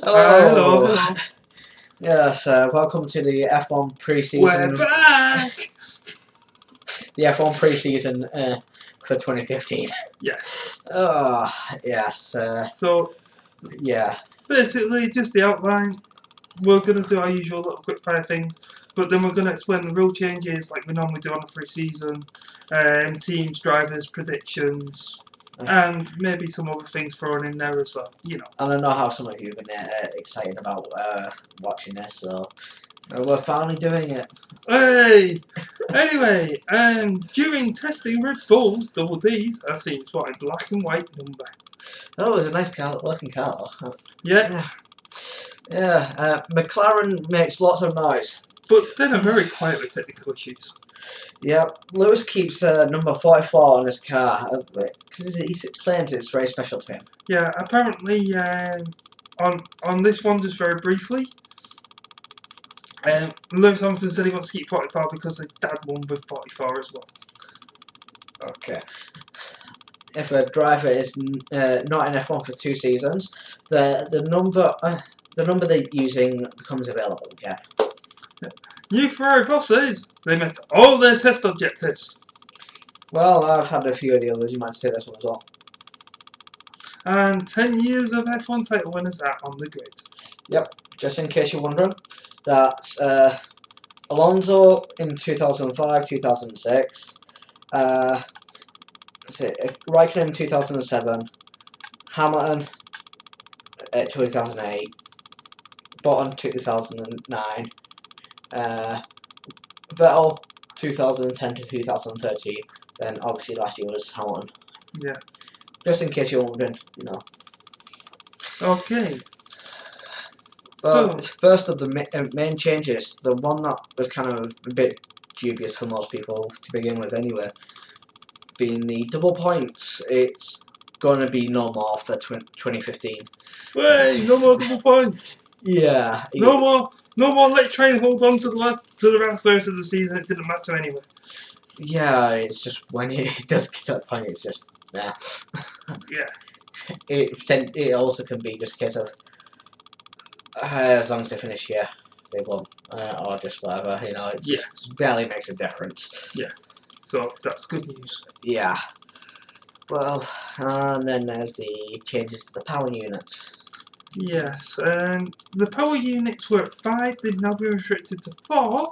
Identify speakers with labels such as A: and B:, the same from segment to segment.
A: Hello.
B: Hello.
A: Yes, welcome to the F1 pre-season.
B: We're back.
A: The F1 pre-season for 2015.
B: Yes.
A: Oh, yes.
B: So,
A: Yeah.
B: basically, just the outline. We're gonna do our usual little quick fire thing, but then we're gonna explain the rule changes like we normally do on a pre-season, teams, drivers, predictions, and maybe some other things thrown in there as well. You know.
A: And I know how some of you have been excited about watching this, so we're finally doing it.
B: Hey! Anyway, during testing Red Bull's Double D's are seen spotted black and white number.
A: Oh, it was a nice looking car.
B: Yep.
A: Yeah. McLaren makes lots of noise.
B: But then are very quiet with technical issues.
A: Yep, Lewis keeps number 44 on his car because he claims it's very special to him.
B: Yeah, apparently on this one, just very briefly, Lewis Hamilton said he wants to keep 44 because his dad won with 44 as well.
A: Okay. If a driver is not in F1 for 2 seasons, the number they're using becomes available again.
B: New Ferrari bosses, they met all their test objectives.
A: Well, I've had a few of the others. You might say this one as well.
B: And 10 years of F1 title winners are on the grid.
A: Yep. Just in case you're wondering, that's Alonso in 2005, 2006. Raikkonen in 2007, Hamilton 2008, Button 2009, Vettel 2010 to 2013. Then obviously last year was Hamilton.
B: Yeah.
A: Just in case you're wondering, you know.
B: Okay.
A: Well,
B: So
A: first of the main changes, the one that was kind of a bit dubious for most people to begin with anyway, being the double points. It's going to be no more for 2015.
B: hey, no more double points.
A: Yeah.
B: No more. Let's try and hold on to the last verse of the season. It didn't matter anyway.
A: Yeah, it's just when it does get to that point, it's just yeah. It also can be just a case of as long as they finish here, they won, or just whatever. You know, it just barely makes a difference.
B: Yeah. So that's good news.
A: Yeah. Well, and then there's the changes to the power units.
B: Yes, the power units were at 5, they've now been restricted to 4,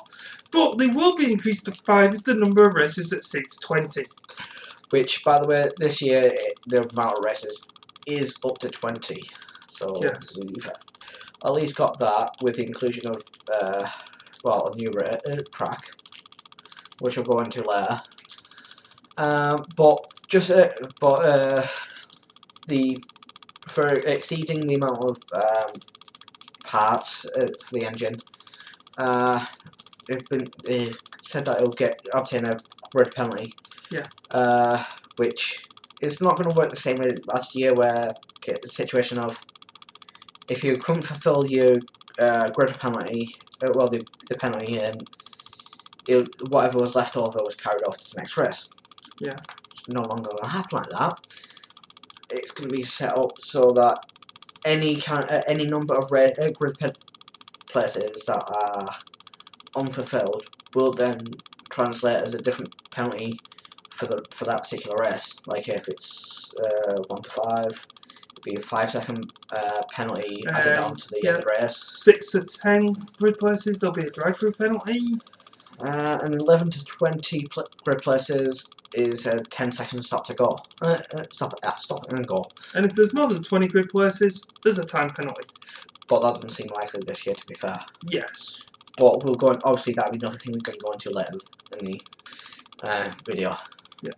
B: but they will be increased to 5 if the number of races exceeds 20.
A: Which, by the way, this year the amount of races is up to 20. So
B: yes.
A: We've at least got that with the inclusion of a new track, which we'll go into later. For exceeding the amount of parts for the engine, it said that it'll obtain a grid penalty.
B: Yeah.
A: Which is not going to work the same as last year, where the situation of if you couldn't fulfill your grid penalty, the penalty, and whatever was left over was carried off to the next race.
B: Yeah.
A: It's no longer going to happen like that. It's going to be set up so that any number of grid places that are unfulfilled will then translate as a different penalty for that particular race. Like if it's 1 to 5, it'd be a 5-second penalty added on to the other race.
B: 6 to 10 grid places, there'll be a drive-through penalty.
A: And 11 to 20 grid places is a 10-second stop to go. Stop and go.
B: And if there's more than 20 grid places, there's a time penalty.
A: But that doesn't seem likely this year, to be fair.
B: Yes.
A: But we'll go on, obviously that'll be another thing we're going to go into later in the video.
B: Yeah.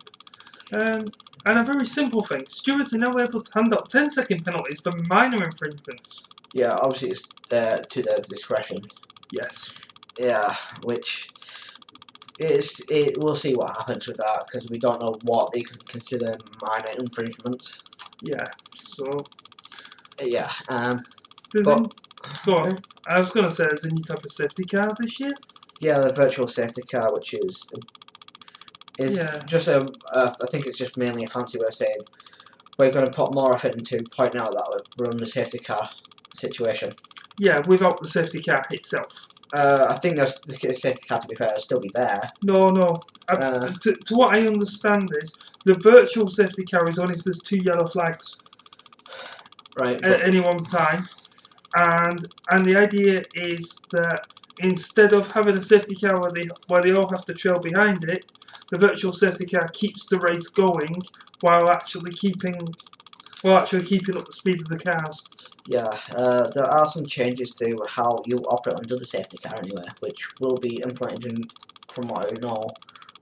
B: And a very simple thing, stewards are now able to hand out 10-second penalties for minor infringements.
A: Yeah, obviously it's to their discretion.
B: Yes.
A: Yeah, which we'll see what happens with that, because we don't know what they can consider minor infringements.
B: Yeah, so
A: yeah.
B: Go on. I was going to say there's a new type of safety car this year.
A: Yeah, the virtual safety car, which is just I think it's just mainly a fancy way of saying we're going to put more effort into pointing out that we're on the safety car. situation.
B: Yeah, without the safety car itself.
A: I think the safety car, to be fair, will still be there.
B: No. To what I understand is the virtual safety car is only if there's 2 yellow flags
A: Right.
B: at any one time, and the idea is that instead of having a safety car where they all have to trail behind it, the virtual safety car keeps the race going while actually keeping up the speed of the cars.
A: Yeah, there are some changes to how you operate under the safety car anyway, which will be implemented, from what I know,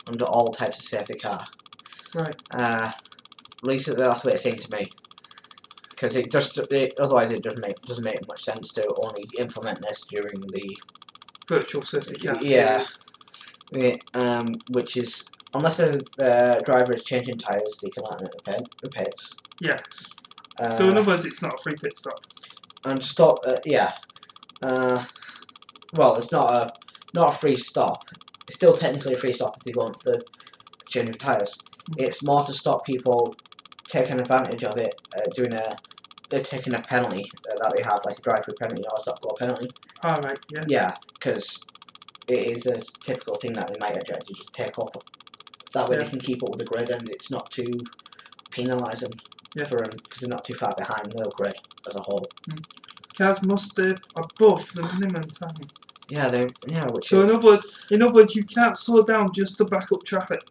A: under all types of safety car.
B: Right.
A: At least that's what it seemed to me. Because otherwise it doesn't make much sense to only implement this during the
B: virtual safety car.
A: Yeah. Which is, unless a driver is changing tyres, they can let them in the pits.
B: Yes. So in other words, it's not a free pit stop.
A: And to stop, well, it's not a free stop. It's still technically a free stop if they go into the change of tyres. It's more to stop people taking advantage of it, they're taking a penalty that they have, like a drive-through penalty or a stop-go penalty.
B: Alright, yeah.
A: Yeah, because it is a typical thing that they might actually just take off. That way they can keep up with the grid and it's not too penalising for them because they're not too far behind the grid as a whole.
B: Cars must stay above the minimum time.
A: Yeah, which
B: so in other words, you can't slow down just to back up traffic.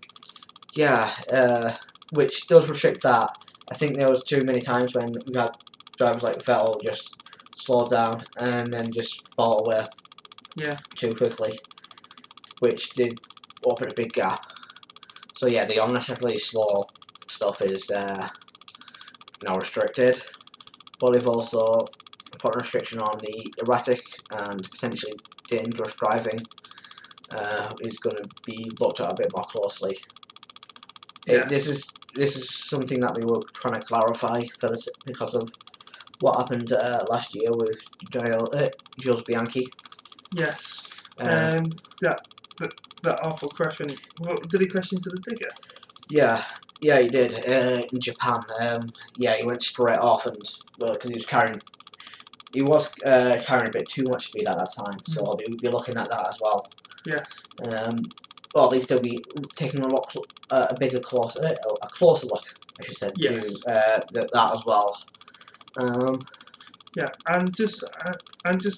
A: Yeah, which does restrict that. I think there was too many times when we had drivers like Vettel just slow down and then just fall away.
B: Yeah.
A: Too quickly, which did open a big gap. So yeah, the unnecessarily slow stuff is now restricted, but they've also put a restriction on the erratic and potentially dangerous driving. Is going to be looked at a bit more closely.
B: Yes.
A: This is something that we were trying to clarify for this because of what happened last year with Jules Bianchi.
B: Yes. That awful crash. Did he crash into the digger?
A: Yeah, he did in Japan. Yeah, he went straight off, and well, because he was carrying a bit too much speed at that time. So we'll be looking at that as well.
B: Yes.
A: Well, at least they'll be taking a closer look, I should say,
B: yes.
A: to that as well.
B: Yeah, and just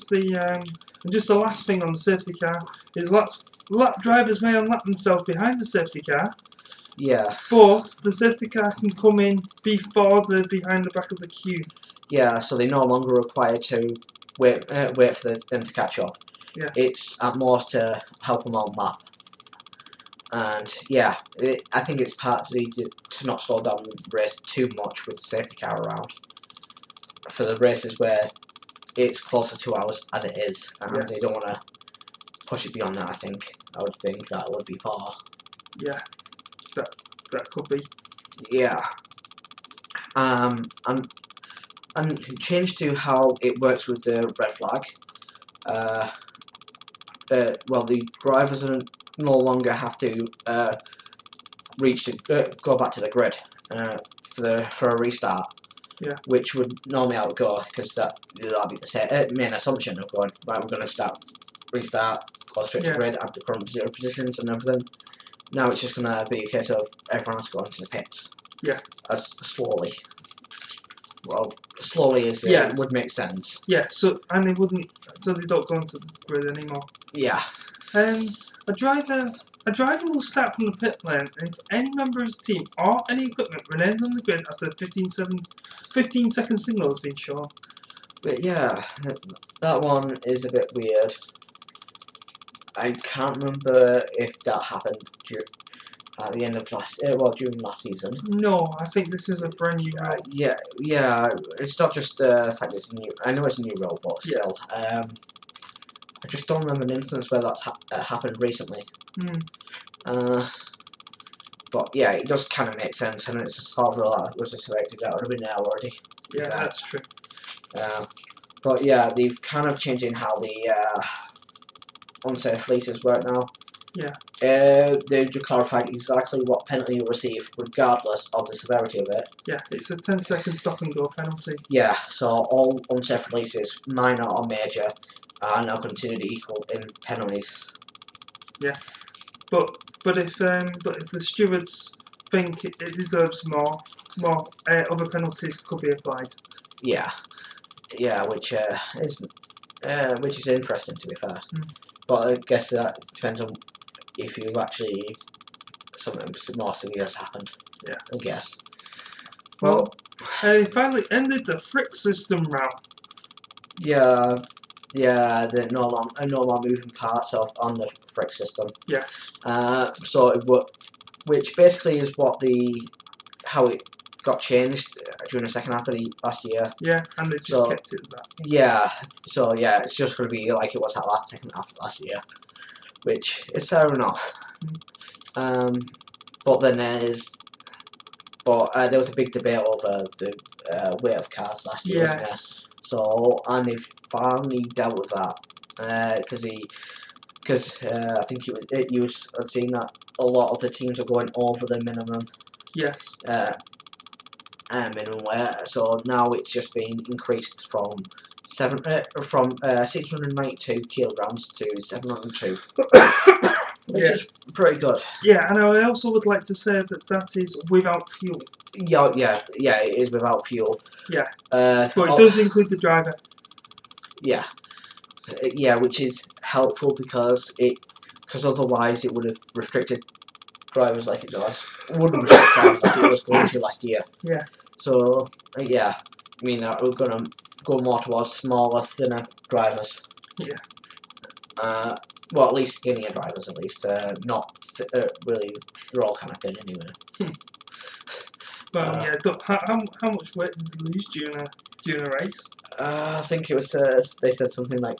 B: the last thing on the safety car is lap drivers may unlap themselves behind the safety car.
A: Yeah.
B: But the safety car can come in before they're behind the back of the queue.
A: Yeah, so they're no longer required to wait for them to catch up.
B: Yeah.
A: It's at most to help them on lap. And yeah, I think it's partly to not slow down the race too much with the safety car around. For the races where it's close to 2 hours as it is, and they don't want to push it beyond that. I would think that would be far.
B: Yeah, that could be.
A: Yeah. And change to how it works with the red flag. Well, the drivers no longer have to go back to the grid for a restart.
B: Yeah.
A: Which would normally how it go because that'd be the main assumption of going right. We're going to restart, go straight to the grid, after current zero positions and everything. Now it's just going to be a case of everyone has to go into the pits.
B: Yeah.
A: As slowly. Well, slowly as it would make sense.
B: Yeah. So they wouldn't. So they don't go into the grid anymore.
A: Yeah.
B: A driver will start from the pit lane if any member of his team or any equipment remains on the grid after the 15-second signal has been shown.
A: But yeah, that one is a bit weird. I can't remember if that happened at the end of during last season.
B: No, I think this is a brand new rule.
A: Yeah, it's not just the fact it's new. I know it's a new rule, but still. I just don't remember an instance where that's happened recently. But yeah, it does kind of make sense, and it's a sort of rule that was selected that would have been there already.
B: Yeah, that's true.
A: But yeah, they've kind of changing how the unsafe fleeces work now.
B: Yeah.
A: They clarified exactly what penalty you receive, regardless of the severity of it.
B: Yeah, it's a 10-second stop and go penalty.
A: Yeah, so all unsafe releases, minor or major, are now considered equal in penalties.
B: Yeah, but if the stewards think it deserves more, other penalties could be applied.
A: Yeah, which is interesting, to be fair. But I guess that depends on if you actually something more severe has happened.
B: Yeah,
A: I guess.
B: Well, they finally ended the frick system round.
A: Yeah, the no more moving parts on the frick system.
B: Yes.
A: Which basically is how it got changed during the second half of the last year.
B: Yeah, and they just kept it at that.
A: Yeah, so yeah, it's just going to be like it was at that second half of last year, which is fair enough. But then there was a big debate over the weight of cars last year, wasn't there? So, and they've finally dealt with that because I think you had seen that a lot of the teams are going over the minimum.
B: Yes.
A: Minimum weight. So now it's just been increased from 692 kilograms to 702, which is pretty good.
B: Yeah, and I also would like to say that is without fuel.
A: Yeah, it is without fuel.
B: Yeah. But it does include the driver.
A: Yeah. Which is helpful because otherwise it would have restricted drivers like it does. Wouldn't restrict drivers like it was going to last year.
B: Yeah.
A: So I mean we're gonna go more towards smaller, thinner drivers.
B: Yeah.
A: Well, at least skinnier drivers, at least not really. They're all kind of thin anyway.
B: Well, how much weight did they lose during a race?
A: I think it was. They said something like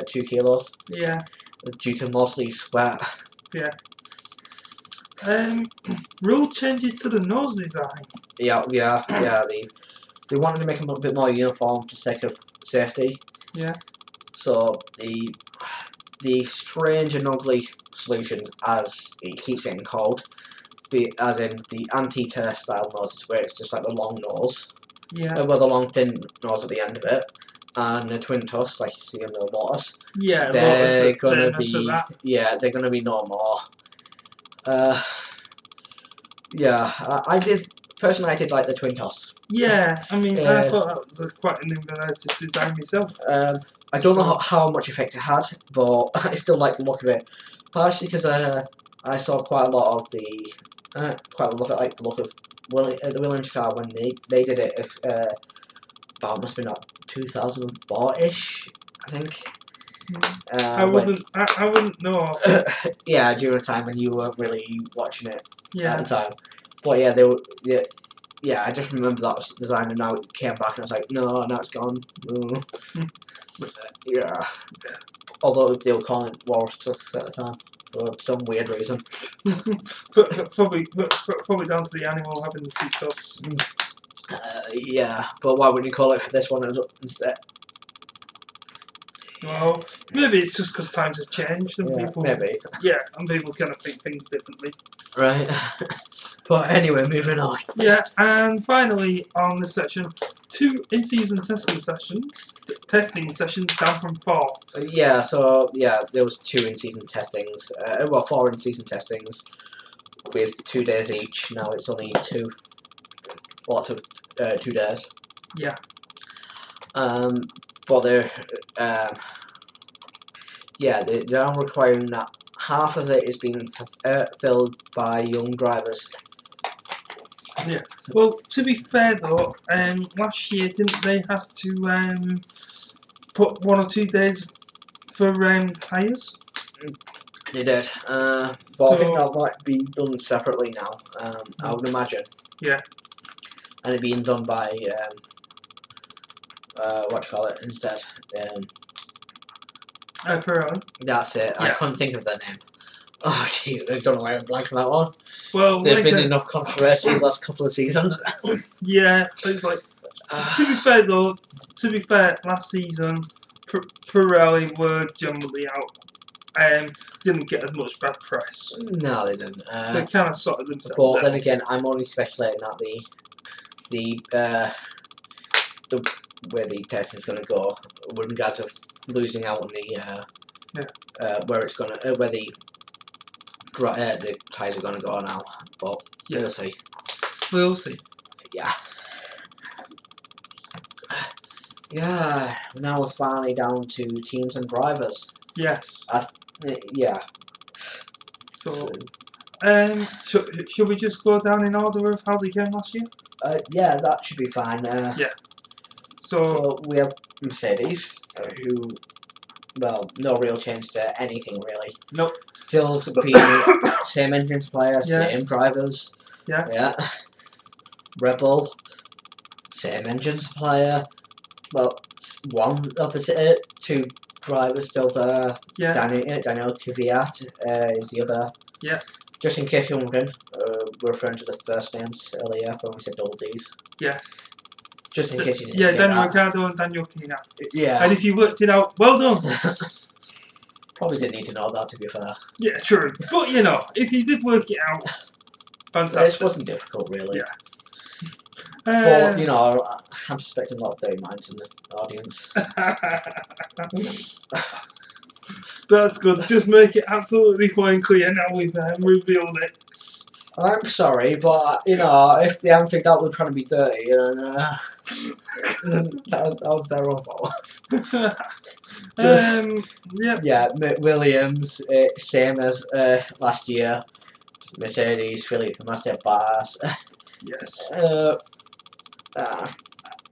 A: 2 kilos.
B: Yeah.
A: Due to mostly sweat.
B: Yeah. Rule changes to the nose design.
A: Yeah. They wanted to make them a bit more uniform for the sake of safety.
B: Yeah.
A: So the strange and ugly solution, as it keeps getting called, as in the anti-tear style noses, where it's just like the long nose.
B: Yeah.
A: With a long thin nose at the end of it, and the twin tusk, like you see in the Lotus.
B: Yeah,
A: they're gonna be. Yeah, they're gonna be no more. I did personally. I did like the twin tusk.
B: Yeah, I mean, I thought that was quite an innovative design myself.
A: I don't know how much effect it had, but I still like the look of it. Partially because I saw quite a lot of the like the look of the Williams car when they did it. About must have been like 2004-ish, I think.
B: I wouldn't know.
A: Yeah, during a time when you weren't really watching it at the time. But yeah, they were. Yeah, I just remember that was design, and now it came back, and I was like, no, now it's gone. Yeah. Although they were calling it Walrus Tusks at the time for some weird reason.
B: but probably down to the animal having the two tusks.
A: Yeah, but why wouldn't you call it for this one instead?
B: Well, maybe it's just because times have changed and people.
A: Maybe.
B: Yeah, and people kind of think things differently.
A: Right. But anyway, moving on.
B: Yeah, and finally on this section, 2 in-season testing sessions down from 4.
A: Yeah, so there was 2 in-season testings. 4 in-season testings with 2 days each. Now it's only 2. Lots of 2 days.
B: Yeah.
A: But they're now requiring that half of it is being filled by young drivers.
B: Yeah. Well, to be fair though, last year didn't they have to put 1 or 2 days for tyres?
A: They did. But I think that might be done separately now. I would imagine.
B: Yeah.
A: And it being done by what do you call it instead?
B: Pirelli.
A: That's it. Yeah. I couldn't think of their name. Oh gee, I don't know why I'm blank on that one.
B: Well,
A: there's been enough controversy the last couple of seasons.
B: Yeah, it's like to be fair, last season Pirelli were generally out. didn't get as much bad press.
A: No, they didn't.
B: They kind of sorted themselves
A: But
B: out.
A: then again, I'm only speculating that the where the test is going to go with regards to losing out on the where it's going to where the tyres are going to go now. But we'll see.
B: We'll see.
A: Yeah. Yeah. Now we're finally down to teams and drivers.
B: Yes.
A: Yeah.
B: So, should we just go down in order of how they came last year?
A: Yeah, that should be fine.
B: Yeah. So
A: we have Mercedes, who, well, no real change to anything really.
B: Nope.
A: Still being same engine supplier, same drivers.
B: Yes.
A: Yeah. Red Bull, same engine supplier. Well, one of the two drivers still there.
B: Yeah.
A: Daniel Kvyat is the other.
B: Yeah.
A: Just in case you're wondering, we're referring to the first names earlier when we said double D's.
B: Yes.
A: Just in case you didn't
B: Yeah,
A: get
B: Daniel
A: that.
B: Ricciardo and Daniel Kvyat.
A: Yeah.
B: And if you worked it out, well done.
A: Probably didn't need to know that, to be fair.
B: Yeah, true. But you know, if you did work it out, fantastic.
A: This wasn't difficult, really.
B: Yeah.
A: But, you know, I'm suspecting a lot of dirty minds in the audience.
B: That's good. Just make it absolutely fine clear now we've revealed it.
A: I'm sorry, but, you know, if they haven't figured out they're trying to be dirty, that was their own fault.
B: Yeah.
A: Yeah, Williams, same as last year. Mercedes, Philippe Massa-Bars.
B: Yes.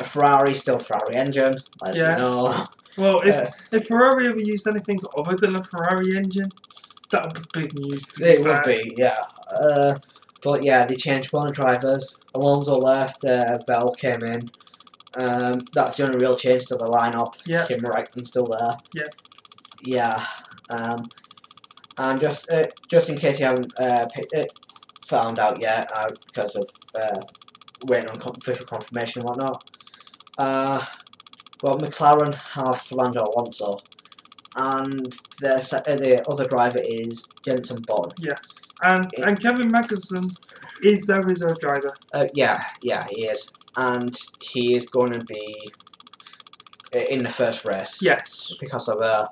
A: Ferrari, still Ferrari engine, as you know.
B: Well, if Ferrari ever used anything other than a Ferrari engine, that would be big news.
A: It would be, yeah. But yeah, they changed one of the drivers. Alonso left, Bell came in. That's the only real change to the lineup.
B: Yeah.
A: Kim Reckman's still there.
B: Yeah.
A: Yeah. And just in case you haven't found out yet, because of waiting on official confirmation and whatnot. Well, McLaren have Fernando Alonso, and the other driver is Jenson Button.
B: Yes. And Kevin Magnussen is their reserve driver.
A: Yeah, he is, and he is going to be in the first race.
B: Yes.
A: Because of a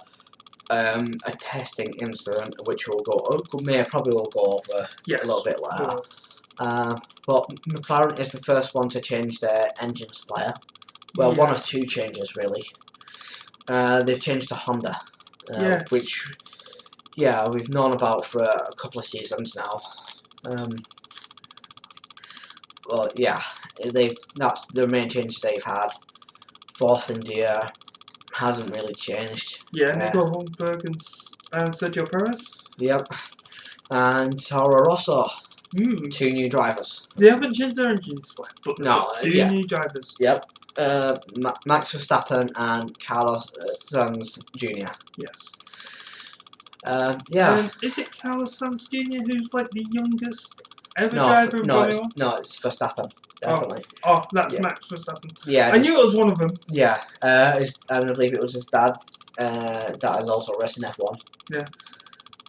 A: testing incident, which probably will go over a little bit later. But McLaren is the first one to change their engine supplier. Well, one of two changes really. They've changed to Honda, which we've known about for a couple of seasons now. Well, yeah, that's the main change they've had. Force India hasn't really changed.
B: Yeah, Nico Hulkenberg and Sergio Perez.
A: Yep, and Toro Rosso.
B: 2
A: new drivers.
B: They haven't changed their engine split, but two new drivers.
A: Yep. Max Verstappen and Carlos Sainz Jr.
B: Yes.
A: Yeah.
B: Is it Carlos Sainz Jr. who's like the youngest ever driver in Formula 1?
A: No, it's Verstappen. Definitely.
B: Oh, that's Max Verstappen.
A: Yeah.
B: I knew it was one of them.
A: Yeah. I believe it was his dad. That is also racing F1.
B: Yeah.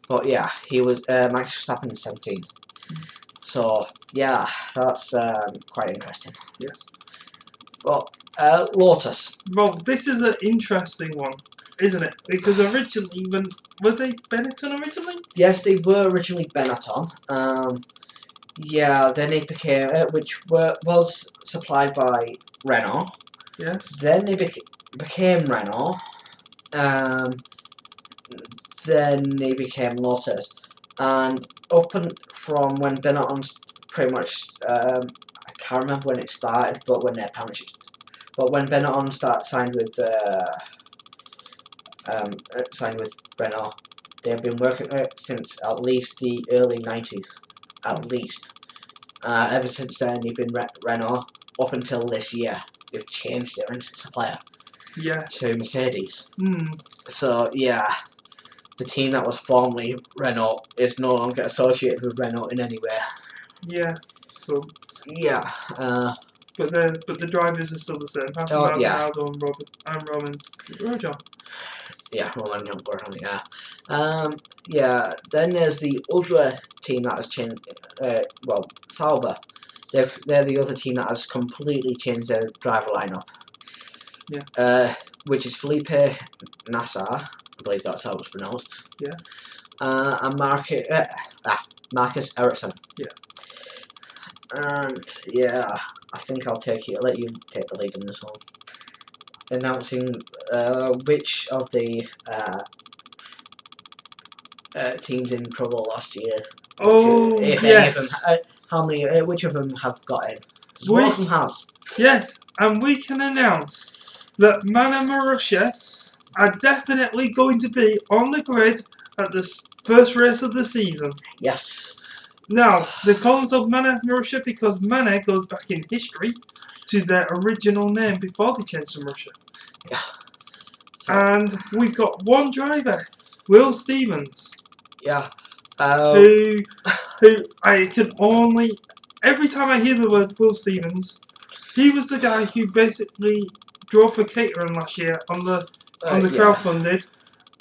A: But yeah, he was Max Verstappen is 17. So yeah, that's quite interesting.
B: Yes.
A: Well, Lotus.
B: Well, this is an interesting one, isn't it? Because originally, were they Benetton originally?
A: Yes, they were originally Benetton. Yeah, then it became which was supplied by Renault.
B: Yes.
A: Then they became Renault. Then they became Lotus, and from when Benetton pretty much I can't remember when it started, but when Benetton signed with Renault, they have been working since at least the early 90s, at least. Ever since then, they've been Renault up until this year. They've changed their engine supplier.
B: Yeah.
A: To Mercedes. So yeah. The team that was formerly Renault is no longer associated with Renault in any way.
B: Yeah. So.
A: Yeah.
B: But the drivers are still the same. Maldonado and Roman Grosjean.
A: Yeah, Roman number, yeah. Yeah, then there's the other team that has changed, well, Sauber. They're the other team that has completely changed their driver lineup.
B: Yeah.
A: Which is Felipe Nassar, I believe that's how it's pronounced.
B: Yeah.
A: And Marcus Ericsson.
B: Yeah.
A: And yeah, I think I'll let you take the lead in this one. Announcing which of the teams in trouble last year. If any of them, which of them have got in? One of them has.
B: Yes, and we can announce that Mana Marussia are definitely going to be on the grid at the first race of the season.
A: Yes.
B: Now, the cons of Mana Marussia because Mana goes back in history to their original name before they changed to Marussia.
A: Yeah. So,
B: and we've got one driver, Will Stevens.
A: Yeah.
B: Who I can only, every time I hear the word Will Stevens, he was the guy who basically drove for Caterham last year on the crowdfunded,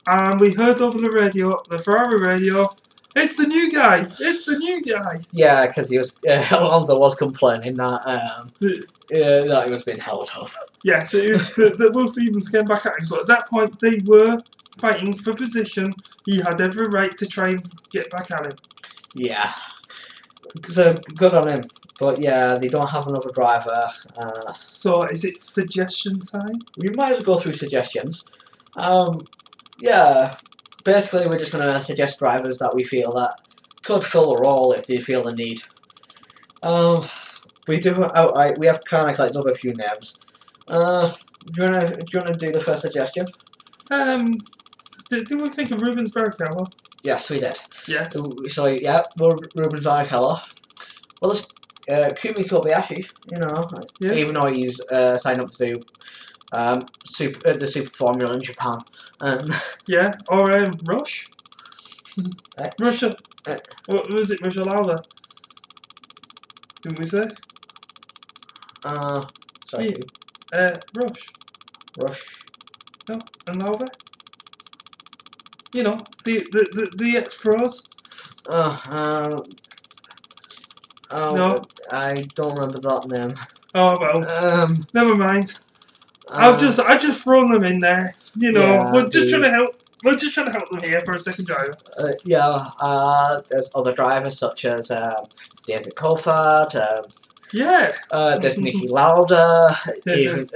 B: and we heard over the radio, the Ferrari radio, it's the new guy, it's the new guy.
A: Yeah, because he was Alonso was complaining that that he was being held up.
B: Yeah, so that Will Stevens came back at him, but at that point they were fighting for position. He had every right to try and get back at him.
A: Yeah, so good on him. But yeah, they don't have another driver.
B: So is it suggestion time?
A: We might as well go through suggestions. Yeah, basically we're just going to suggest drivers that we feel that could fill the role if they feel the need. We do outright. We have kind of collected up a few names. Do you wanna do the first suggestion?
B: Did we think of Rubens Barrichello?
A: Yes, we did.
B: Yes.
A: So yeah, Rubens Barrichello. Well, there's Kumi Kobayashi. You know, even though he's signed up to do the Super Formula in Japan.
B: Yeah, or Rush. Russia. What was it? Russia Lauda. Didn't we say?
A: Sorry.
B: Rush.
A: Rush.
B: No, and Lauda. You know, the ex-pros. No,
A: I don't remember that name.
B: Oh well. Never mind. I've just thrown them in there. You know,
A: Yeah,
B: we're just trying to help. We're just trying to help them here for a second driver.
A: There's other drivers such as David Coulthard. There's Niki Lauda. Even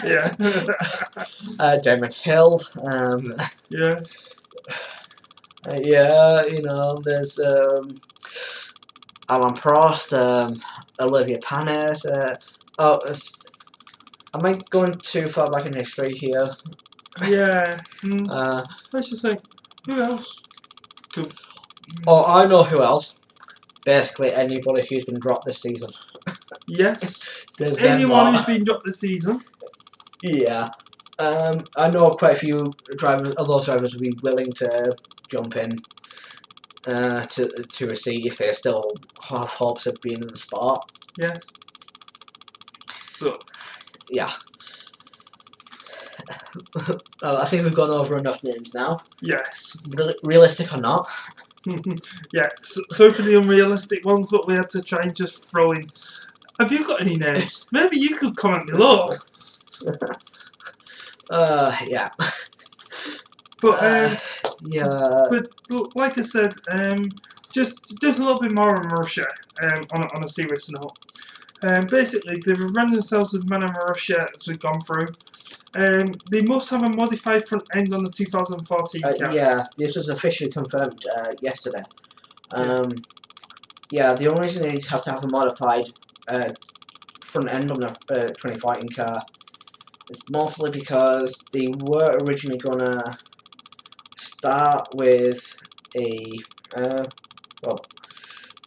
B: yeah.
A: Damon Hill.
B: Yeah.
A: Yeah, you know, there's Alan Prost, Olivia Panis. Am I going too far back in history here?
B: Yeah. Let's just think. Who else?
A: Oh, I know who else. Basically, anybody who's been dropped this season.
B: Yes. Anyone who's been dropped this season.
A: Yeah. I know quite a few drivers. Those drivers would be willing to jump in to a seat if they still have hopes of being in the spot.
B: Yes. So.
A: Yeah. I think we've gone over enough names now.
B: Yes.
A: Realistic or not.
B: Yeah, so for the unrealistic ones, but we had to try and just throw in. Have you got any names? Maybe you could comment below.
A: Yeah.
B: But
A: yeah.
B: But like I said, just a little bit more on Russia. On a serious note. Basically, they've run themselves with Mana Russia as we've gone through. They must have a modified front end on the 2014 car.
A: Yeah, this was officially confirmed yesterday. Yeah, the only reason they have to have a modified front end on the 2014 car is mostly because they were originally gonna start with a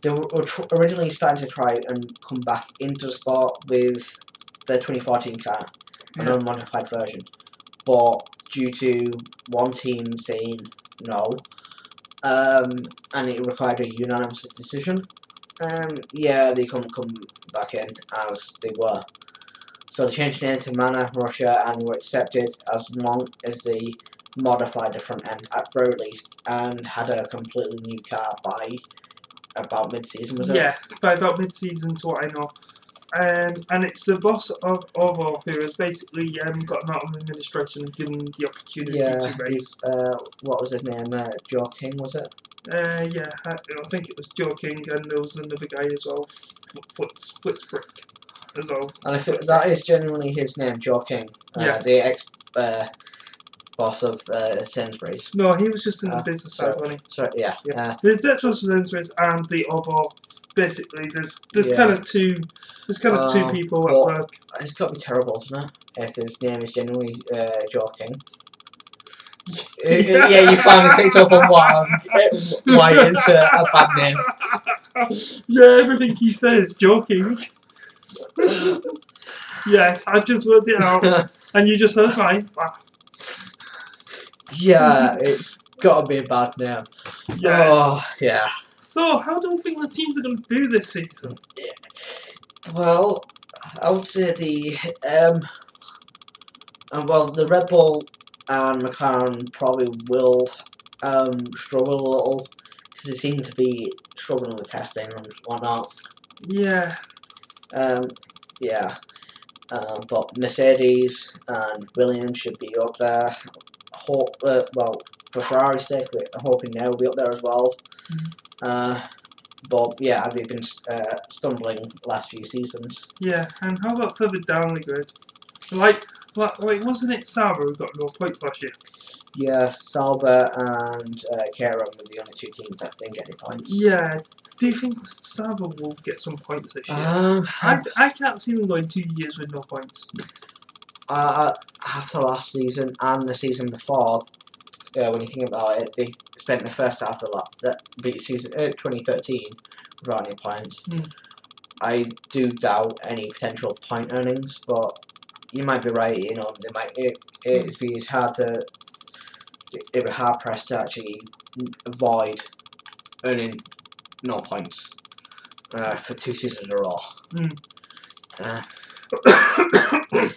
A: they were originally starting to try and come back into the sport with the 2014 car, an unmodified version, but due to one team saying no, and it required a unanimous decision, yeah, they couldn't come back in as they were. So they changed the name to Mana Russia and were accepted as long as they modified the front end at very least and had a completely new car by about mid-season, was it?
B: Yeah, by about mid-season to what I know. And it's the boss of Ovo who has basically gotten out of administration and given the opportunity to race.
A: What was his name? Joe King, was it?
B: Yeah, I think it was Joe King, and there was another guy as well, Flitzbrick as well.
A: And I think that is genuinely his name, Joe King.
B: Yes.
A: The ex-boss of Sainsbury's.
B: No, he was just in the business side, wasn't he?
A: Sorry, yeah.
B: There's ex-boss of Sainsbury's and the Ovo. Basically, there's
A: Yeah.
B: kind of two. There's kind of two people at work.
A: It's got to be terrible, isn't it? If his name is genuinely Joe King. Yeah, you finally picked up on why it's a bad name.
B: Yeah, everything he says, joking. Yes, I just worked it out, and you just heard mine.
A: Yeah, it's got to be a bad name.
B: Yes.
A: Oh, yeah.
B: So, how do we think the teams are going to do this season?
A: Well, I would say the Red Bull and McLaren probably will struggle a little because they seem to be struggling with testing and whatnot.
B: Yeah.
A: Yeah. But Mercedes and Williams should be up there. For Ferrari's sake, we're hoping they'll be up there as well. But yeah, they've been stumbling last few seasons.
B: Yeah, and how about further down the grid? Like wasn't it Sauber who got no points last year?
A: Yeah, Sauber and Caterham were the only two teams that didn't get any points.
B: Yeah. Do you think Sauber will get some points this year? I can't see them going 2 years with no points.
A: After last season and the season before, when you think about it, they spent the first half of the season 2013 without any points. I do doubt any potential point earnings, but you might be right. You know, they might. It'd be hard pressed to actually avoid earning no points for 2 seasons in a row.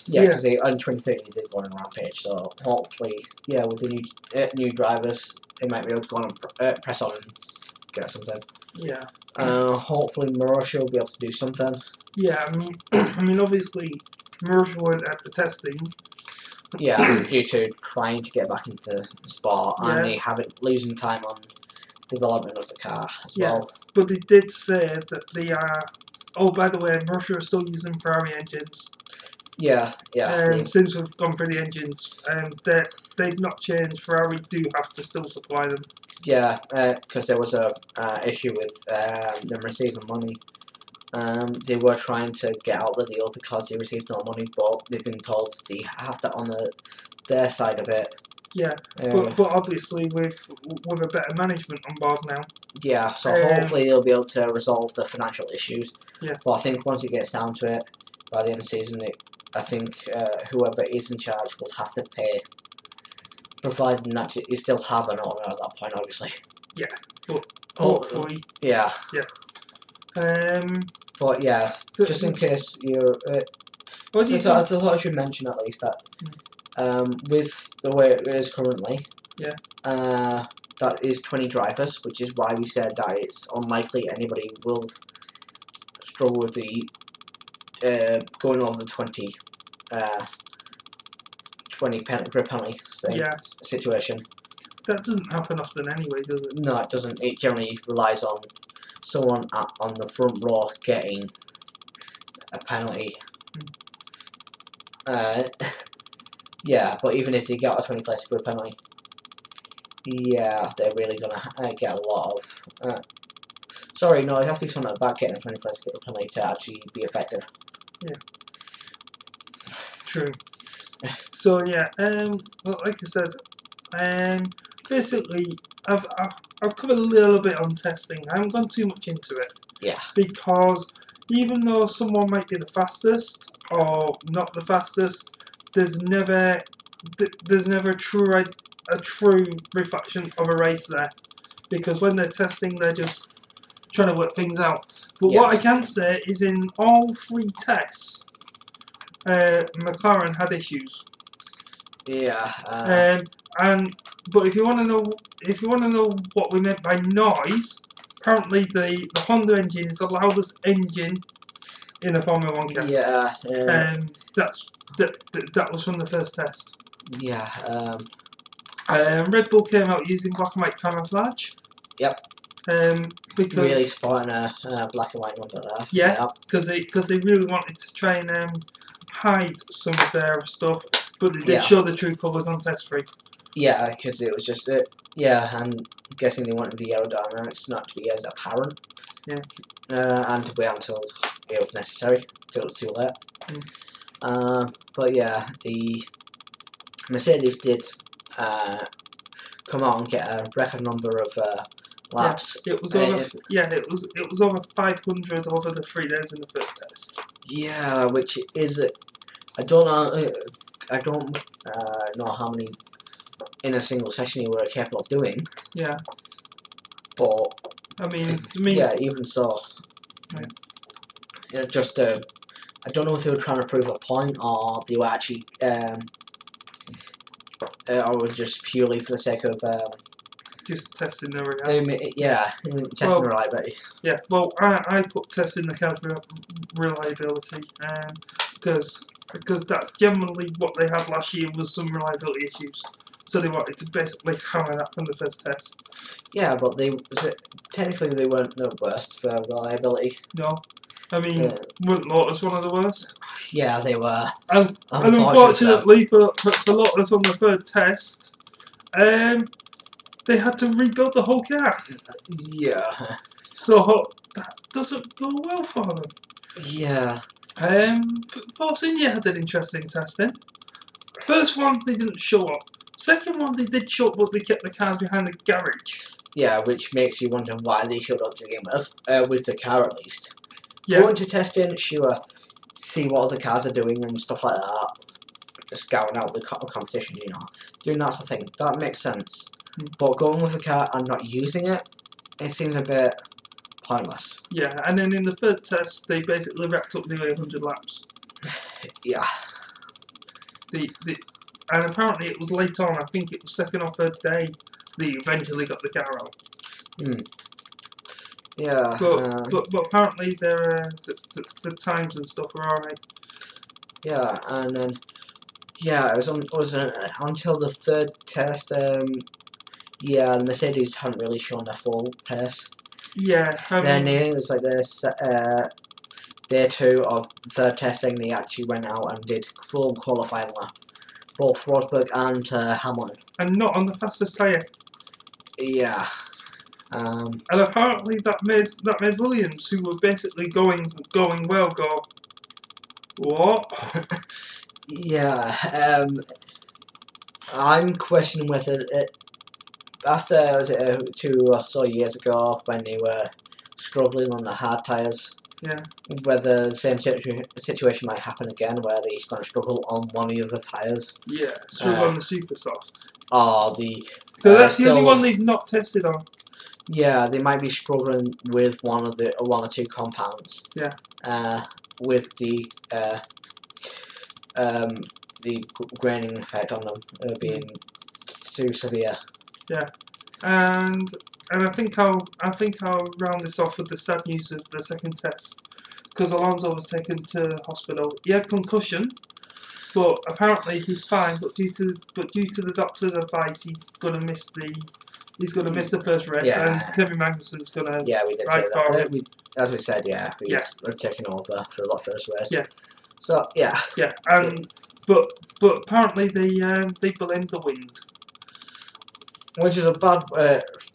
A: Yeah, because in 2013 they did go on a rampage, so hopefully, yeah, with the new drivers, they might be able to go on and press on and get something.
B: Yeah.
A: Hopefully Marussia will be able to do something.
B: Yeah, I mean, obviously, Marussia weren't at the testing.
A: Yeah, due to trying to get back into the sport, and they haven't losing time on development of the car as well.
B: But they did say that they are. Oh, by the way, Marussia are still using Ferrari engines.
A: Yeah.
B: Since we've gone through the engines, they've not changed. Ferrari do have to still supply them.
A: Yeah, because there was a issue with them receiving money. They were trying to get out the deal because they received no money, but they've been told they have that on their side of it.
B: Yeah, but obviously with a better management on board now.
A: Yeah, so hopefully they'll be able to resolve the financial issues.
B: Yeah.
A: But I think once it gets down to it, by the end of the season, I think whoever is in charge will have to pay, providing that you still have an owner at that point, obviously.
B: Yeah, but hopefully.
A: Yeah.
B: Yeah.
A: But yeah, just in case you're. I thought I should mention at least that with the way it is currently, that is 20 drivers, which is why we said that it's unlikely anybody will struggle with the going over the 20 grid penalty situation.
B: That doesn't happen often anyway, does it?
A: No, it doesn't. It generally relies on someone on the front row getting a penalty. Yeah, but even if they get a 20 place grid penalty, yeah, they're really gonna get a lot of. Sorry, no, it has to be something about getting a 20 place grid penalty to actually be effective.
B: Yeah. True. So yeah, well, like I said, basically, I've covered a little bit on testing. I haven't gone too much into it.
A: Yeah.
B: Because even though someone might be the fastest or not the fastest, there's never a true reflection of a race there. Because when they're testing, they're just trying to work things out. But what I can say is in all 3 tests, McLaren had issues.
A: Yeah.
B: But if you want to know what we meant by noise, apparently the Honda engine is the loudest engine in a Formula 1 car.
A: Yeah.
B: That was from the first test.
A: Yeah.
B: Red Bull came out using black and white camouflage.
A: Yep.
B: Because
A: really spotting a black and white number there.
B: Yeah, because they really wanted to try and hide some of their stuff, but they did show the true colours on test 3.
A: Yeah, because it was just yeah, I'm guessing they wanted the aerodynamics not to be as apparent.
B: Yeah.
A: And to wait until it was necessary, till it was too late. But yeah, the Mercedes did come out and get a record number of laps.
B: Yeah, it was over. It was over 500 over the 3 days in the first test.
A: Yeah, which is I don't know how many in a single session you were capable of doing.
B: Yeah.
A: But
B: I mean, to me.
A: Yeah, even so.
B: Right.
A: Yeah, just I don't know if they were trying to prove a point or they were actually or just purely for the sake of
B: just testing the reliability.
A: Testing reliability.
B: Yeah, well, I put testing the car's reliability because that's generally what they had last year was some reliability issues. So they wanted to basically hammer that from the first test.
A: Yeah, but technically they weren't the worst for reliability.
B: No. I mean, weren't Lotus one of the worst?
A: Yeah, they were.
B: And unfortunately for Lotus on the third test, they had to rebuild the whole car.
A: Yeah.
B: So that doesn't go well for them.
A: Yeah.
B: Force India had an interesting testing. First one, they didn't show up. Second one, they did show up, but they kept the cars behind the garage.
A: Yeah, which makes you wonder why they showed up to begin with the car at least.
B: Yeah.
A: Going to testing, sure, see what other cars are doing and stuff like that. Just scouting out the competition, doing that sort of thing. That makes sense. But going with a car and not using it, it seems a bit pointless.
B: Yeah, and then in the third test, they basically wrapped up nearly 100 laps.
A: Yeah.
B: And apparently it was late on. I think it was second or third day they eventually got the car out.
A: Yeah.
B: But apparently the times and stuff were alright.
A: Yeah, and then it was until the third test. The Mercedes hadn't really shown their full pace.
B: Yeah.
A: Then it was like this. Day 2 of third testing, they actually went out and did full qualifying lap, both Rosberg and Hamilton.
B: And not on the fastest tyre.
A: Yeah.
B: And apparently that made Williams, who were basically going well, go, what?
A: Yeah. I'm questioning whether after 2 or so years ago when they were struggling on the hard tyres.
B: Yeah.
A: Whether the same situation might happen again, where they're going to struggle on one of the other tyres.
B: Yeah, struggle on the super softs.
A: Or the.
B: That's the only one they've not tested on.
A: Yeah, they might be struggling with one or two compounds.
B: Yeah.
A: With the graining effect on them being too severe.
B: Yeah, and I think I'll round this off with the sad news of the second test, because Alonso was taken to hospital. He had concussion, but apparently he's fine. But due to the doctor's advice, he's gonna miss the first race, and Kevin Magnussen's gonna
A: we did
B: ride
A: say
B: for
A: that.
B: him.
A: As we said, we're taking over for the first race.
B: Yeah.
A: So yeah.
B: Yeah, and but apparently they blamed the wind.
A: Which is a bad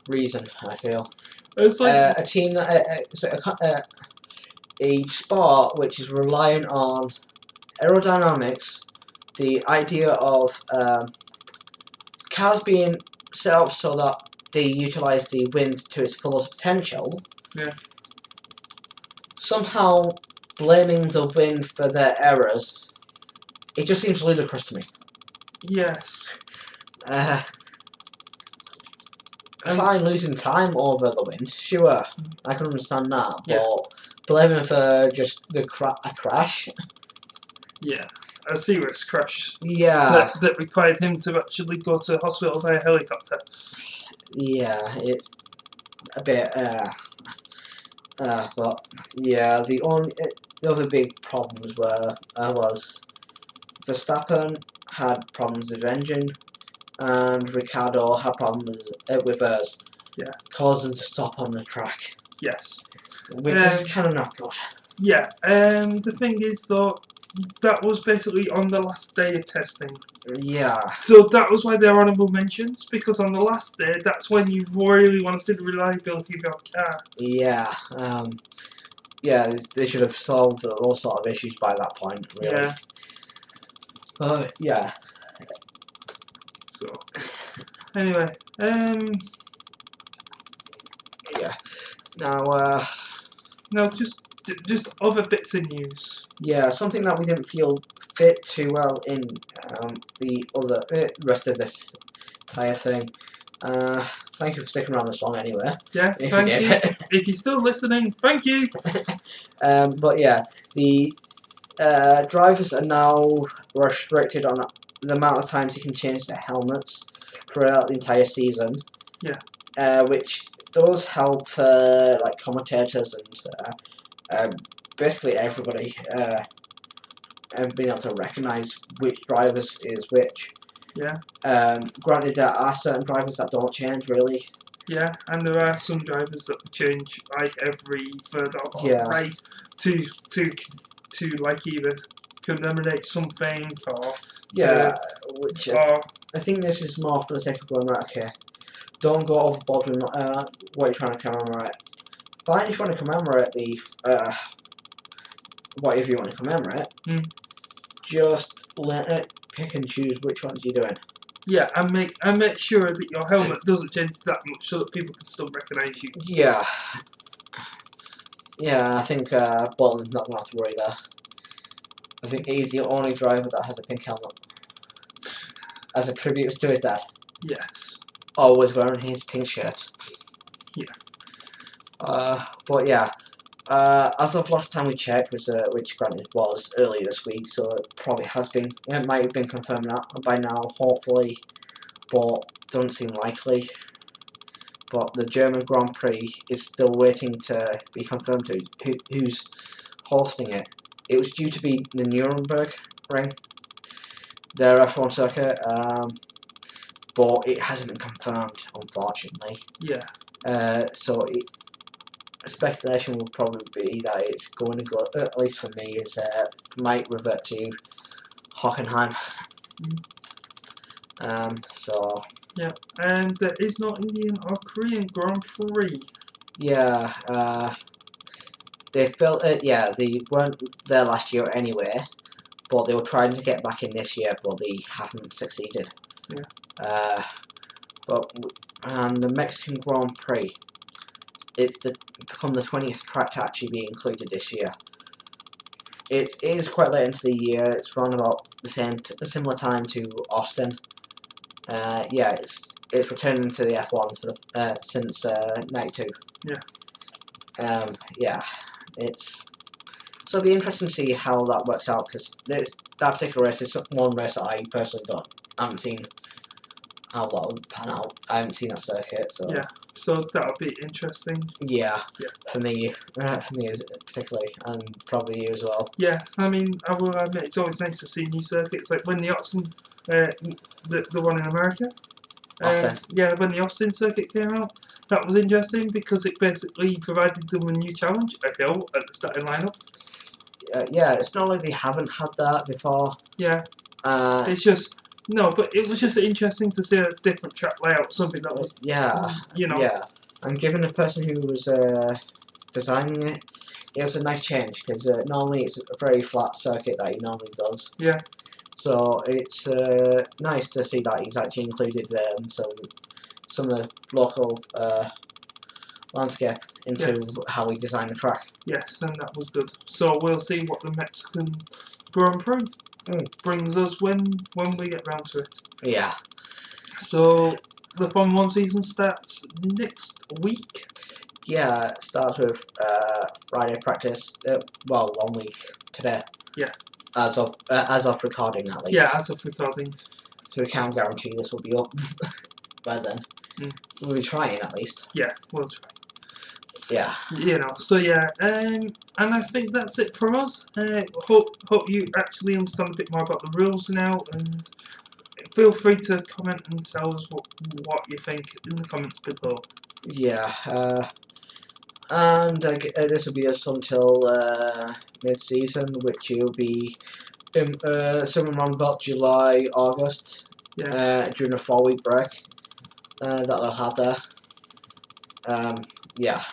A: reason, I feel.
B: It's like
A: a team that a sport which is reliant on aerodynamics, the idea of cars being set up so that they utilise the wind to its fullest potential.
B: Yeah.
A: Somehow blaming the wind for their errors, it just seems ludicrous to me.
B: Yes.
A: Fine, losing time over the wind, sure, I can understand that, but blaming for just a crash.
B: Yeah. a serious crash
A: Yeah,
B: that required him to actually go to hospital by helicopter.
A: yeah, it's a bit. But yeah, the other big problems was Verstappen had problems with engine, and Ricardo had problems with hers.
B: Yeah.
A: Caused them to stop on the track.
B: Yes.
A: Which is kind of not good.
B: Yeah. The thing is, though, that was basically on the last day of testing.
A: Yeah.
B: So that was why they're honourable mentions, because on the last day, that's when you really want to see the reliability of your car.
A: Yeah. Yeah, they should have solved all sort of issues by that point, really.
B: Yeah.
A: Yeah.
B: So, anyway,
A: Yeah. Now,
B: just other bits of news.
A: yeah, something that we didn't feel fit too well in the other rest of this entire thing. Thank you for sticking around this long anyway.
B: Yeah,
A: If
B: thank
A: you
B: you.
A: did.
B: If you're still listening, thank you.
A: But yeah, the drivers are now restricted on the amount of times you can change their helmets throughout the entire season.
B: Yeah.
A: Which does help like commentators and basically everybody being able to recognise which drivers is which.
B: Yeah.
A: Granted, there are certain drivers that don't change really.
B: Yeah, and there are some drivers that change like every third race to like either commemorate something or
A: which I think this is more for the sake of going right. Okay, don't go overboard with what you're trying to commemorate. Fine if you want to commemorate the whatever you want to commemorate. Just let it pick and choose which ones you're doing.
B: Yeah, and make sure that your helmet doesn't change that much so that people can still recognise you.
A: Yeah. Yeah, I think Bolton's not going to have to worry there. I think he's the only driver that has a pink helmet. As a tribute to his dad.
B: Yes.
A: Always wearing his pink shirt.
B: Yeah.
A: But yeah. As of last time we checked, which granted was early this week, so it probably has been, it might have been confirmed by now, hopefully, but doesn't seem likely. But the German Grand Prix is still waiting to be confirmed to who's hosting it. It was due to be the Nuremberg ring, their F1 circuit, but it hasn't been confirmed, unfortunately.
B: Yeah.
A: So speculation will probably be that it's going to go, at least for me, is might revert to Hockenheim. So
B: yeah, and there is no Indian or Korean Grand Prix.
A: Yeah, they felt yeah, they weren't there last year anyway, but they were trying to get back in this year, but they haven't succeeded.
B: Yeah.
A: And the Mexican Grand Prix, it's become the 20th track to actually be included this year. It is quite late into the year. It's around about the similar time to Austin. Yeah, it's returning to the F1 for since '92.
B: Yeah.
A: Yeah, so it'll be interesting to see how that works out, because that particular race is one race that I personally haven't seen how that will pan out. I haven't seen that circuit, so
B: yeah. So that'll be interesting.
A: Yeah. For me particularly, and probably you as well.
B: Yeah, I mean, I will admit it's always nice to see new circuits. Like when the Austin, the one in America.
A: Austin.
B: Yeah, when the Austin circuit came out, that was interesting because it basically provided them a new challenge, a hill at the starting lineup.
A: Yeah, it's not like they haven't had that before.
B: Yeah. It's just but it was just interesting to see a different track layout, something that was
A: Yeah, and given the person who was designing it, it was a nice change, because normally it's a very flat circuit that he normally does.
B: Yeah.
A: So it's nice to see that he's actually included some of the local landscape into how we design the track.
B: Yes, and that was good. So we'll see what the Mexican Grand Prix brings us when we get round to it.
A: Yeah.
B: So the Formula 1 season starts next week.
A: Yeah, it starts with Friday practice. 1 week today.
B: Yeah.
A: as of recording at least.
B: Yeah, as of recording.
A: So we can't guarantee this will be up by then. We'll be trying at least.
B: Yeah, we'll try.
A: Yeah.
B: You know, so yeah, and I think that's it from us. Hope you actually understand a bit more about the rules now, and feel free to comment and tell us what you think in the comments below.
A: Yeah. And this will be us until mid-season, which will be somewhere around about July, August.
B: Yeah.
A: During a 4-week break that they'll have there. Yeah.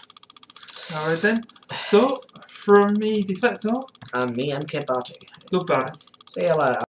B: Alright then. So, from me, Defector.
A: And me, M.K.Barty.
B: Goodbye.
A: See you later.